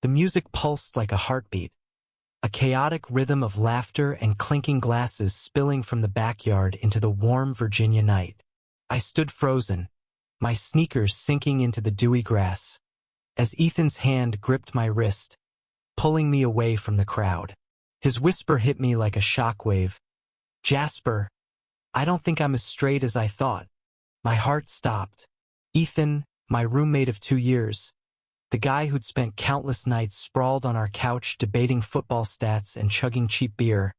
The music pulsed like a heartbeat, a chaotic rhythm of laughter and clinking glasses spilling from the backyard into the warm Virginia night. I stood frozen, my sneakers sinking into the dewy grass, as Ethan's hand gripped my wrist, pulling me away from the crowd. His whisper hit me like a shockwave. "Jasper, I don't think I'm as straight as I thought." My heart stopped. Ethan, my roommate of 2 years, the guy who'd spent countless nights sprawled on our couch debating football stats and chugging cheap beer,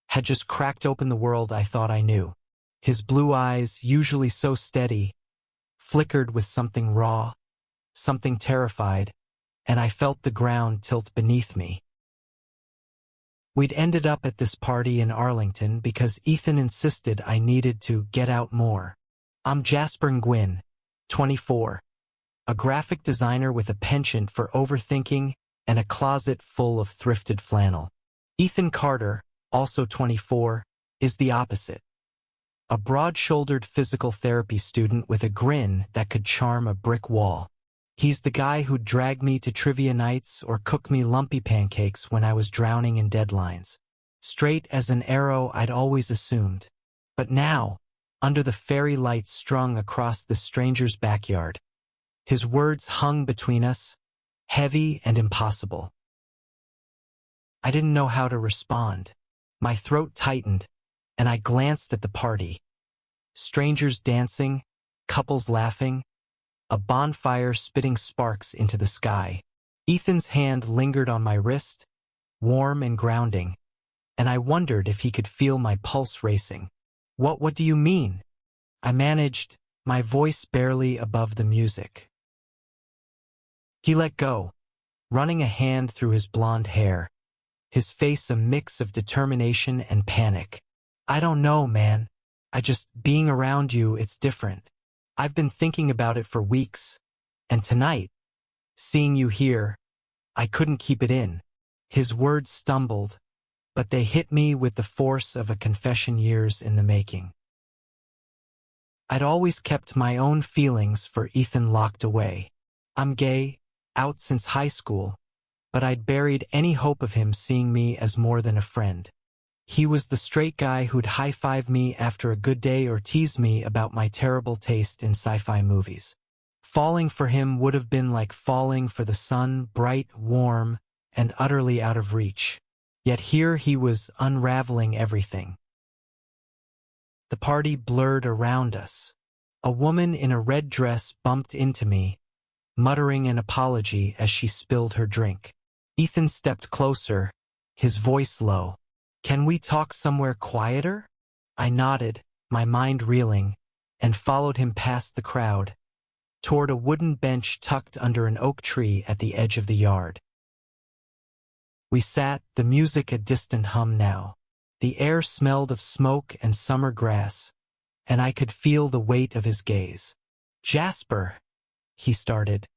had just cracked open the world I thought I knew. His blue eyes, usually so steady, flickered with something raw, something terrified, and I felt the ground tilt beneath me. We'd ended up at this party in Arlington because Ethan insisted I needed to get out more. I'm Jasper Nguyen, 24. A graphic designer with a penchant for overthinking and a closet full of thrifted flannel. Ethan Carter, also 24, is the opposite. A broad-shouldered physical therapy student with a grin that could charm a brick wall. He's the guy who'd drag me to trivia nights or cook me lumpy pancakes when I was drowning in deadlines. Straight as an arrow I'd always assumed. But now, under the fairy lights strung across the stranger's backyard, his words hung between us, heavy and impossible. I didn't know how to respond. My throat tightened, and I glanced at the party. Strangers dancing, couples laughing, a bonfire spitting sparks into the sky. Ethan's hand lingered on my wrist, warm and grounding, and I wondered if he could feel my pulse racing. What do you mean?" I managed, my voice barely above the music. He let go, running a hand through his blonde hair, his face a mix of determination and panic. "I don't know, man. Being around you, it's different. I've been thinking about it for weeks, and tonight, seeing you here, I couldn't keep it in." His words stumbled, but they hit me with the force of a confession years in the making. I'd always kept my own feelings for Ethan locked away. I'm gay, out since high school, but I'd buried any hope of him seeing me as more than a friend. He was the straight guy who'd high-five me after a good day or tease me about my terrible taste in sci-fi movies. Falling for him would have been like falling for the sun, bright, warm, and utterly out of reach. Yet here he was unraveling everything. The party blurred around us. A woman in a red dress bumped into me, muttering an apology as she spilled her drink. Ethan stepped closer, his voice low. "Can we talk somewhere quieter?" I nodded, my mind reeling, and followed him past the crowd, toward a wooden bench tucked under an oak tree at the edge of the yard. We sat, the music a distant hum now. The air smelled of smoke and summer grass, and I could feel the weight of his gaze. "Jasper," he started,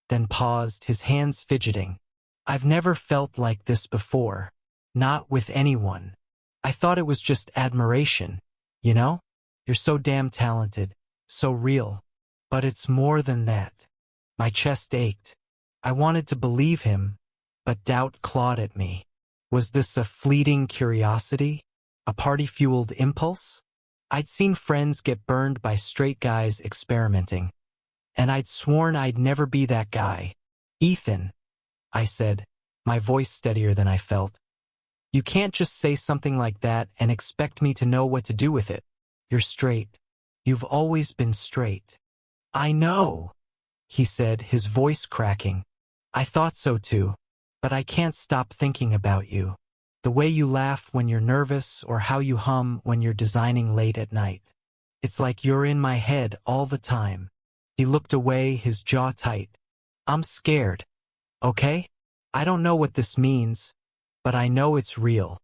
then paused, his hands fidgeting. "I've never felt like this before. Not with anyone. I thought it was just admiration, you know? You're so damn talented, so real. But it's more than that." My chest ached. I wanted to believe him, but doubt clawed at me. Was this a fleeting curiosity? A party-fueled impulse? I'd seen friends get burned by straight guys experimenting, and I'd sworn I'd never be that guy. "Ethan," I said, my voice steadier than I felt. "You can't just say something like that and expect me to know what to do with it. You're straight. You've always been straight." "I know," he said, his voice cracking. "I thought so too, but I can't stop thinking about you. The way you laugh when you're nervous or how you hum when you're designing late at night. It's like you're in my head all the time." He looked away, his jaw tight. "I'm scared, okay? I don't know what this means, but I know it's real."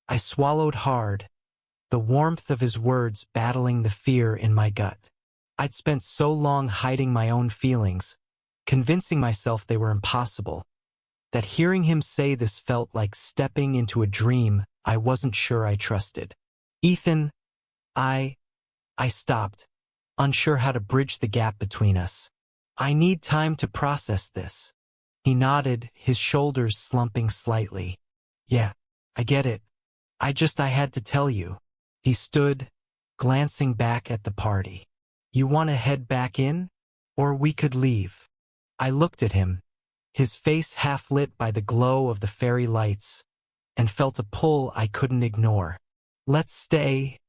I swallowed hard, the warmth of his words battling the fear in my gut. I'd spent so long hiding my own feelings, convincing myself they were impossible, that hearing him say this felt like stepping into a dream I wasn't sure I trusted. "Ethan, I stopped, unsure how to bridge the gap between us. "I need time to process this." He nodded, his shoulders slumping slightly. Yeah, I get it. I had to tell you. He stood, glancing back at the party. You want to head back in? Or we could leave. I looked at him, his face half lit by the glow of the fairy lights, and felt a pull I couldn't ignore. Let's stay,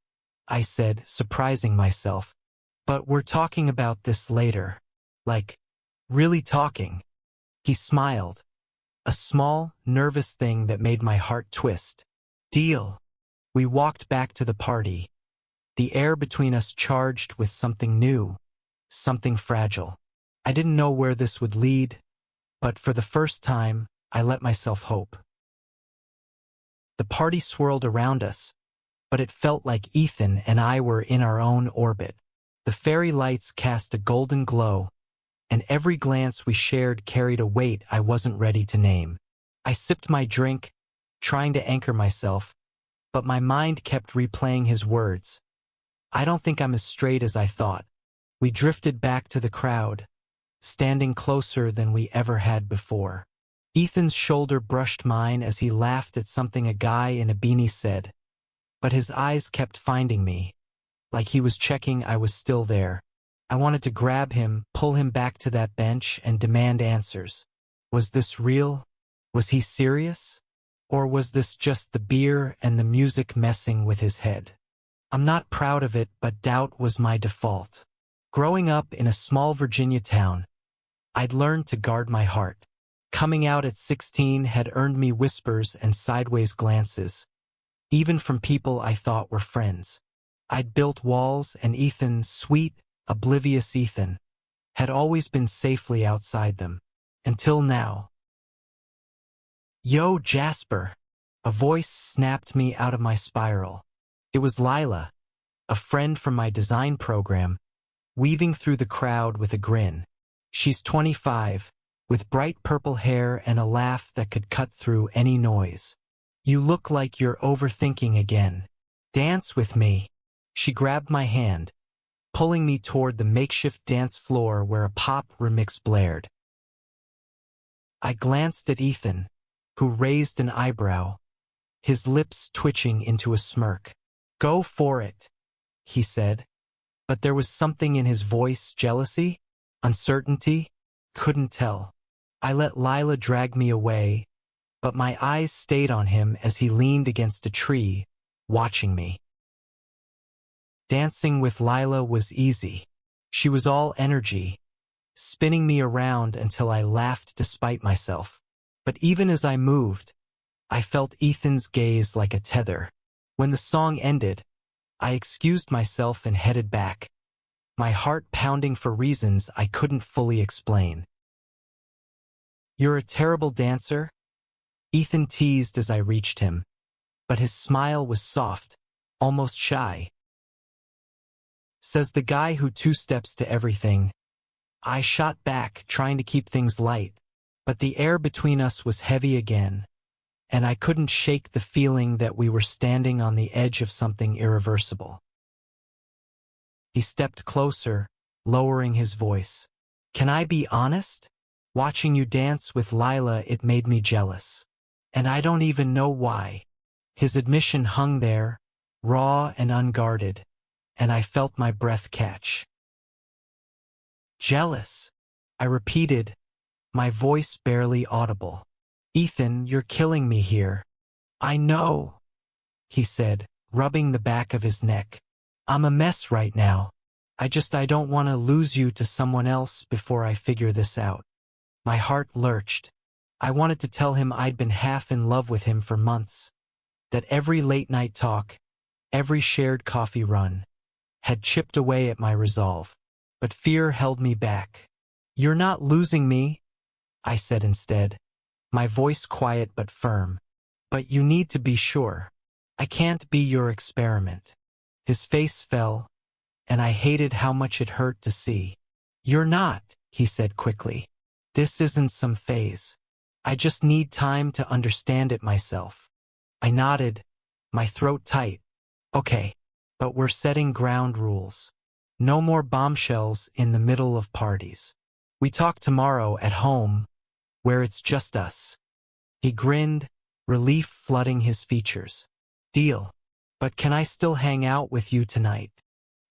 I said, surprising myself. But we're talking about this later. Like, really talking. He smiled. A small, nervous thing that made my heart twist. Deal. We walked back to the party. The air between us charged with something new, something fragile. I didn't know where this would lead, but for the first time, I let myself hope. The party swirled around us, but it felt like Ethan and I were in our own orbit. The fairy lights cast a golden glow, and every glance we shared carried a weight I wasn't ready to name. I sipped my drink, trying to anchor myself, but my mind kept replaying his words. I don't think I'm as straight as I thought. We drifted back to the crowd, standing closer than we ever had before. Ethan's shoulder brushed mine as he laughed at something a guy in a beanie said, but his eyes kept finding me, like he was checking I was still there. I wanted to grab him, pull him back to that bench, and demand answers. Was this real? Was he serious? Or was this just the beer and the music messing with his head? I'm not proud of it, but doubt was my default. Growing up in a small Virginia town, I'd learned to guard my heart. Coming out at 16 had earned me whispers and sideways glances, even from people I thought were friends. I'd built walls, and Ethan, sweet, oblivious Ethan, had always been safely outside them. Until now. Yo, Jasper! A voice snapped me out of my spiral. It was Lila, a friend from my design program, weaving through the crowd with a grin. She's 25, with bright purple hair and a laugh that could cut through any noise. You look like you're overthinking again. Dance with me. She grabbed my hand, pulling me toward the makeshift dance floor where a pop remix blared. I glanced at Ethan, who raised an eyebrow, his lips twitching into a smirk. Go for it, he said, but there was something in his voice, jealousy, uncertainty, couldn't tell. I let Lila drag me away, but my eyes stayed on him as he leaned against a tree, watching me. Dancing with Lila was easy. She was all energy, spinning me around until I laughed despite myself. But even as I moved, I felt Ethan's gaze like a tether. When the song ended, I excused myself and headed back, my heart pounding for reasons I couldn't fully explain. You're a terrible dancer? Ethan teased as I reached him, but his smile was soft, almost shy. Says the guy who two-steps to everything. I shot back, trying to keep things light, but the air between us was heavy again, and I couldn't shake the feeling that we were standing on the edge of something irreversible. He stepped closer, lowering his voice. Can I be honest? Watching you dance with Lila, it made me jealous. And I don't even know why. His admission hung there, raw and unguarded, and I felt my breath catch. Jealous, I repeated, my voice barely audible. Ethan, you're killing me here. I know, he said, rubbing the back of his neck. I'm a mess right now. I don't want to lose you to someone else before I figure this out. My heart lurched. I wanted to tell him I'd been half in love with him for months, that every late-night talk, every shared coffee run, had chipped away at my resolve. But fear held me back. You're not losing me, I said instead, my voice quiet but firm. But you need to be sure. I can't be your experiment. His face fell, and I hated how much it hurt to see. You're not, he said quickly. This isn't some phase. I just need time to understand it myself. I nodded, my throat tight. Okay, but we're setting ground rules. No more bombshells in the middle of parties. We talk tomorrow at home, where it's just us. He grinned, relief flooding his features. Deal. But can I still hang out with you tonight?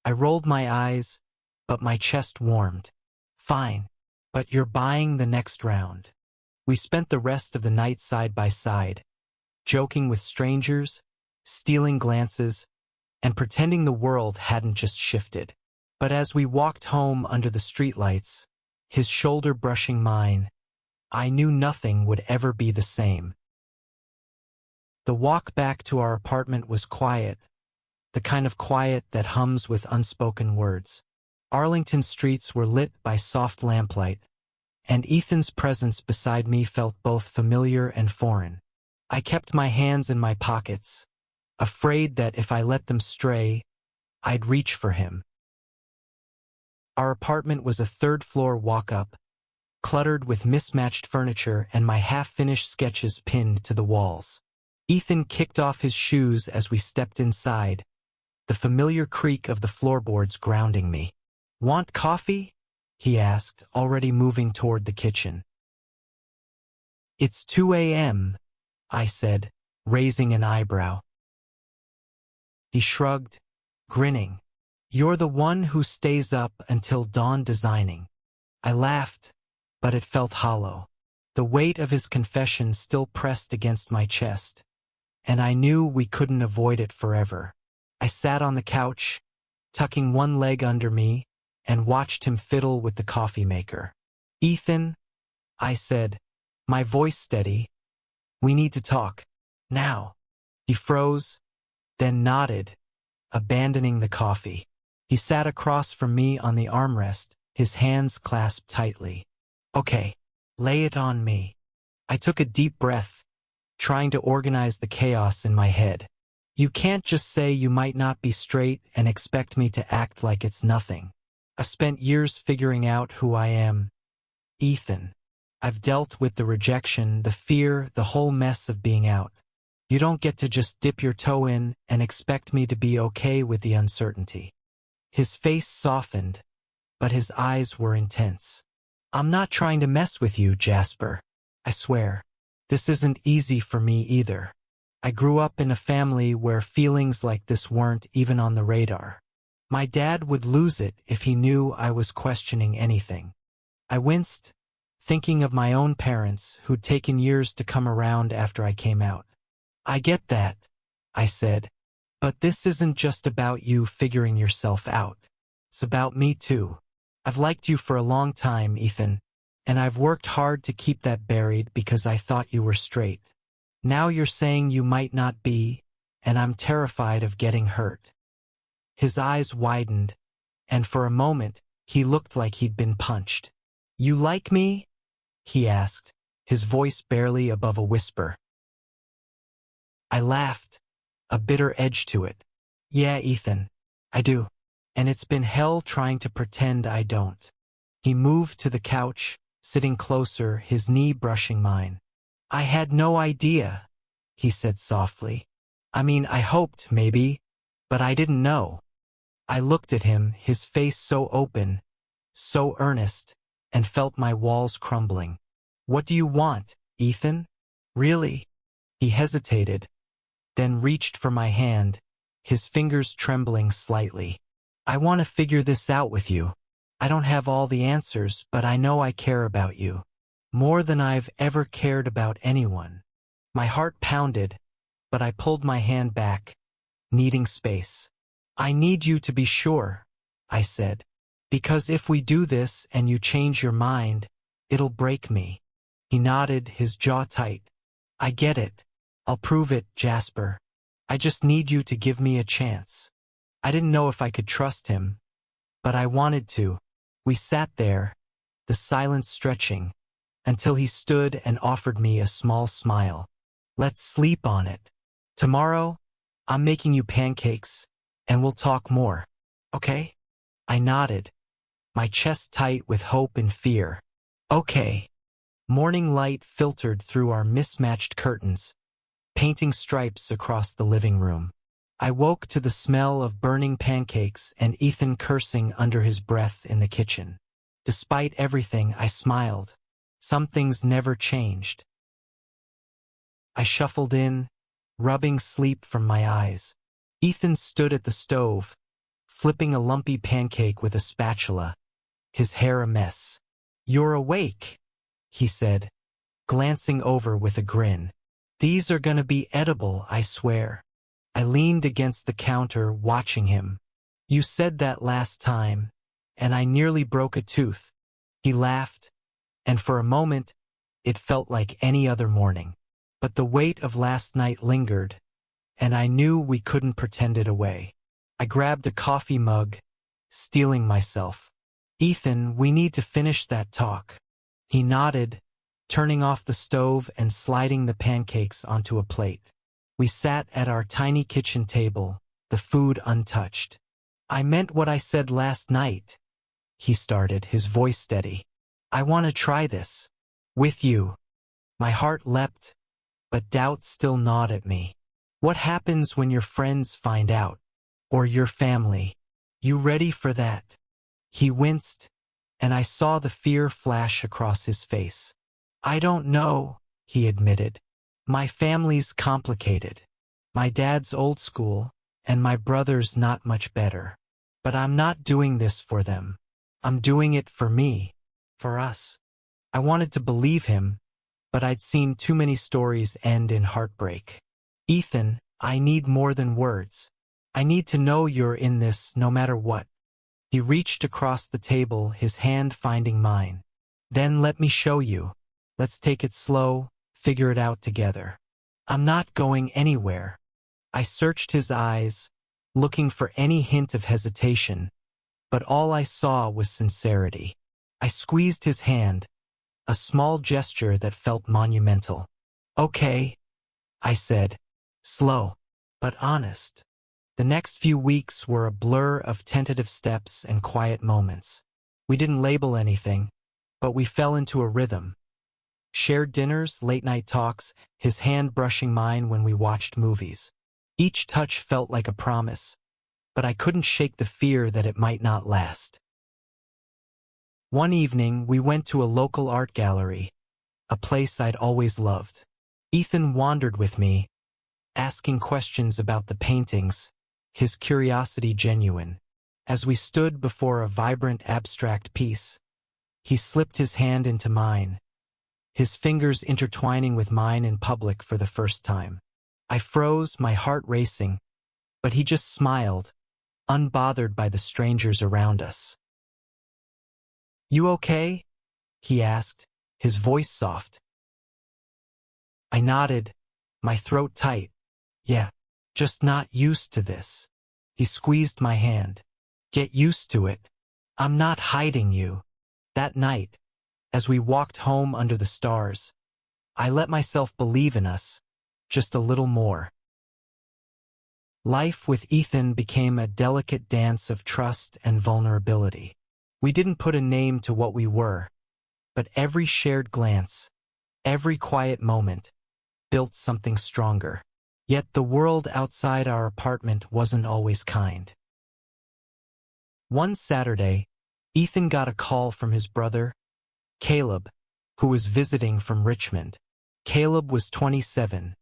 I rolled my eyes, but my chest warmed. Fine, but you're buying the next round. We spent the rest of the night side by side, joking with strangers, stealing glances, and pretending the world hadn't just shifted. But as we walked home under the streetlights, his shoulder brushing mine, I knew nothing would ever be the same. The walk back to our apartment was quiet, the kind of quiet that hums with unspoken words. Arlington streets were lit by soft lamplight, and Ethan's presence beside me felt both familiar and foreign. I kept my hands in my pockets, afraid that if I let them stray, I'd reach for him. Our apartment was a third-floor walk-up, cluttered with mismatched furniture and my half-finished sketches pinned to the walls. Ethan kicked off his shoes as we stepped inside, the familiar creak of the floorboards grounding me. "Want coffee?" he asked, already moving toward the kitchen. "It's 2 a.m., I said, raising an eyebrow. He shrugged, grinning. "You're the one who stays up until dawn designing." I laughed, but it felt hollow. The weight of his confession still pressed against my chest, and I knew we couldn't avoid it forever. I sat on the couch, tucking one leg under me, and watched him fiddle with the coffee maker. "Ethan," I said, my voice steady, "we need to talk. Now." He froze, then nodded, abandoning the coffee. He sat across from me on the armrest, his hands clasped tightly. "Okay, lay it on me." I took a deep breath, trying to organize the chaos in my head. "You can't just say you might not be straight and expect me to act like it's nothing. I've spent years figuring out who I am, Ethan. I've dealt with the rejection, the fear, the whole mess of being out. You don't get to just dip your toe in and expect me to be okay with the uncertainty." His face softened, but his eyes were intense. "I'm not trying to mess with you, Jasper. I swear. This isn't easy for me either. I grew up in a family where feelings like this weren't even on the radar. My dad would lose it if he knew I was questioning anything." I winced, thinking of my own parents who'd taken years to come around after I came out. "I get that," I said, "but this isn't just about you figuring yourself out. It's about me too. I've liked you for a long time, Ethan, and I've worked hard to keep that buried because I thought you were straight. Now you're saying you might not be, and I'm terrified of getting hurt." His eyes widened, and for a moment, he looked like he'd been punched. "You like me?" he asked, his voice barely above a whisper. I laughed, a bitter edge to it. "Yeah, Ethan, I do. And it's been hell trying to pretend I don't." He moved to the couch, sitting closer, his knee brushing mine. "I had no idea," he said softly. "I mean, I hoped, maybe, but I didn't know." I looked at him, his face so open, so earnest, and felt my walls crumbling. "What do you want, Ethan? Really?" He hesitated, then reached for my hand, his fingers trembling slightly. "I want to figure this out with you. I don't have all the answers, but I know I care about you. More than I've ever cared about anyone." My heart pounded, but I pulled my hand back, needing space. "I need you to be sure," I said, "because if we do this and you change your mind, it'll break me." He nodded, his jaw tight. "I get it. I'll prove it, Jasper. I just need you to give me a chance." I didn't know if I could trust him, but I wanted to. We sat there, the silence stretching, until he stood and offered me a small smile. "Let's sleep on it. Tomorrow, I'm making you pancakes, and we'll talk more. Okay?" I nodded, my chest tight with hope and fear. "Okay." Morning light filtered through our mismatched curtains, painting stripes across the living room. I woke to the smell of burning pancakes and Ethan cursing under his breath in the kitchen. Despite everything, I smiled. Some things never changed. I shuffled in, rubbing sleep from my eyes. Ethan stood at the stove, flipping a lumpy pancake with a spatula, his hair a mess. "You're awake," he said, glancing over with a grin. "These are gonna be edible, I swear." I leaned against the counter, watching him. "You said that last time, and I nearly broke a tooth." He laughed, and for a moment, it felt like any other morning. But the weight of last night lingered, and I knew we couldn't pretend it away. I grabbed a coffee mug, steeling myself. "Ethan, we need to finish that talk." He nodded, turning off the stove and sliding the pancakes onto a plate. We sat at our tiny kitchen table, the food untouched. "I meant what I said last night," he started, his voice steady. "I want to try this. With you." My heart leapt, but doubt still gnawed at me. What happens when your friends find out? Or your family? You ready for that? He winced, and I saw the fear flash across his face. "I don't know," he admitted. "My family's complicated. My dad's old school, and my brother's not much better. But I'm not doing this for them. I'm doing it for me. For us." I wanted to believe him, but I'd seen too many stories end in heartbreak. "Ethan, I need more than words. I need to know you're in this no matter what." He reached across the table, his hand finding mine. "Then let me show you. Let's take it slow, figure it out together." "I'm not going anywhere." I searched his eyes, looking for any hint of hesitation, but all I saw was sincerity. I squeezed his hand, a small gesture that felt monumental. "Okay," I said, slow, but honest. The next few weeks were a blur of tentative steps and quiet moments. We didn't label anything, but we fell into a rhythm. Shared dinners, late-night talks, his hand brushing mine when we watched movies. Each touch felt like a promise, but I couldn't shake the fear that it might not last. One evening, we went to a local art gallery, a place I'd always loved. Ethan wandered with me, asking questions about the paintings, his curiosity genuine. As we stood before a vibrant abstract piece, he slipped his hand into mine, his fingers intertwining with mine in public for the first time. I froze, my heart racing, but he just smiled, unbothered by the strangers around us. "You okay?" he asked, his voice soft. I nodded, my throat tight. "Yeah, just not used to this." He squeezed my hand. "Get used to it. I'm not hiding you." That night, as we walked home under the stars, I let myself believe in us, just a little more. Life with Ethan became a delicate dance of trust and vulnerability. We didn't put a name to what we were, but every shared glance, every quiet moment, built something stronger. Yet the world outside our apartment wasn't always kind. One Saturday, Ethan got a call from his brother, Caleb, who was visiting from Richmond. Caleb was 27,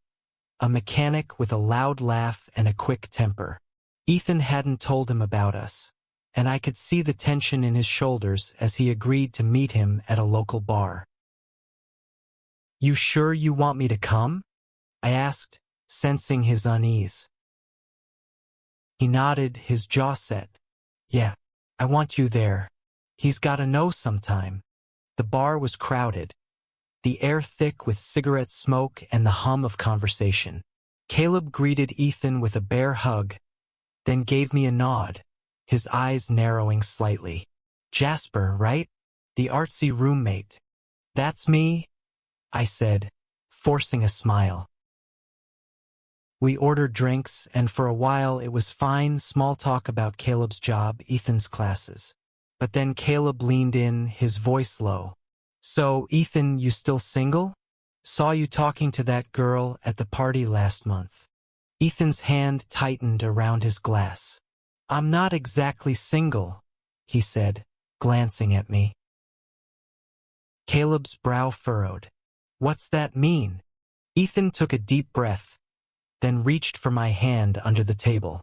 a mechanic with a loud laugh and a quick temper. Ethan hadn't told him about us, and I could see the tension in his shoulders as he agreed to meet him at a local bar. "You sure you want me to come?" I asked, sensing his unease. He nodded, his jaw set. "Yeah, I want you there. He's gotta know sometime." The bar was crowded, the air thick with cigarette smoke and the hum of conversation. Caleb greeted Ethan with a bear hug, then gave me a nod, his eyes narrowing slightly. "Jasper, right? The artsy roommate." "That's me," I said, forcing a smile. We ordered drinks, and for a while it was fine, small talk about Caleb's job, Ethan's classes. But then Caleb leaned in, his voice low. "So, Ethan, you still single? Saw you talking to that girl at the party last month." Ethan's hand tightened around his glass. "I'm not exactly single," he said, glancing at me. Caleb's brow furrowed. What's that mean? Ethan took a deep breath, then reached for my hand under the table.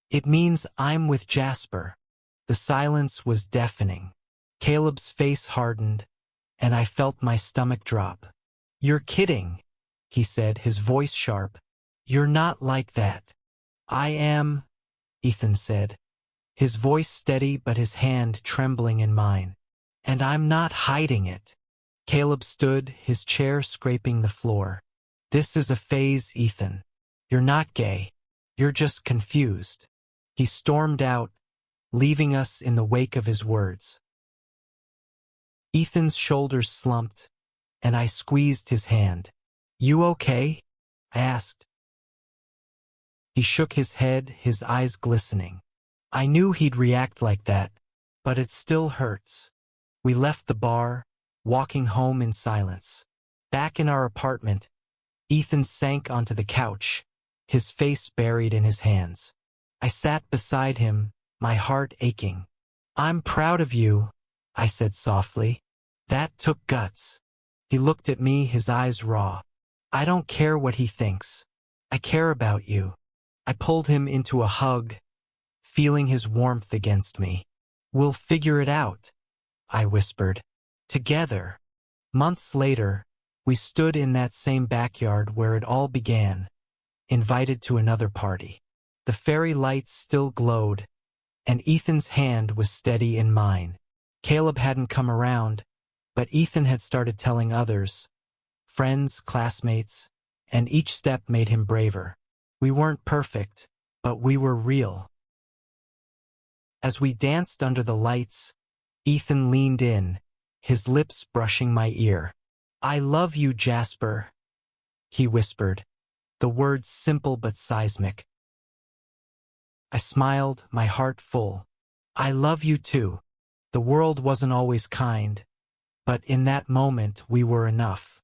It means I'm with Jasper. The silence was deafening. Caleb's face hardened, and I felt my stomach drop. You're kidding, he said, his voice sharp. You're not like that. I am, Ethan said, his voice steady but his hand trembling in mine. And I'm not hiding it. Caleb stood, his chair scraping the floor. This is a phase, Ethan. You're not gay. You're just confused. He stormed out, leaving us in the wake of his words. Ethan's shoulders slumped, and I squeezed his hand. You okay? I asked. He shook his head, his eyes glistening. I knew he'd react like that, but it still hurts. We left the bar, walking home in silence. Back in our apartment, Ethan sank onto the couch, his face buried in his hands. I sat beside him, my heart aching. I'm proud of you, I said softly. That took guts. He looked at me, his eyes raw. I don't care what he thinks. I care about you. I pulled him into a hug, feeling his warmth against me. We'll figure it out, I whispered. Together. Months later, we stood in that same backyard where it all began, invited to another party. The fairy lights still glowed, and Ethan's hand was steady in mine. Caleb hadn't come around, but Ethan had started telling others, friends, classmates, and each step made him braver. We weren't perfect, but we were real. As we danced under the lights, Ethan leaned in, his lips brushing my ear. I love you, Jasper, he whispered, the words simple but seismic. I smiled, my heart full. I love you too. The world wasn't always kind, but in that moment we were enough.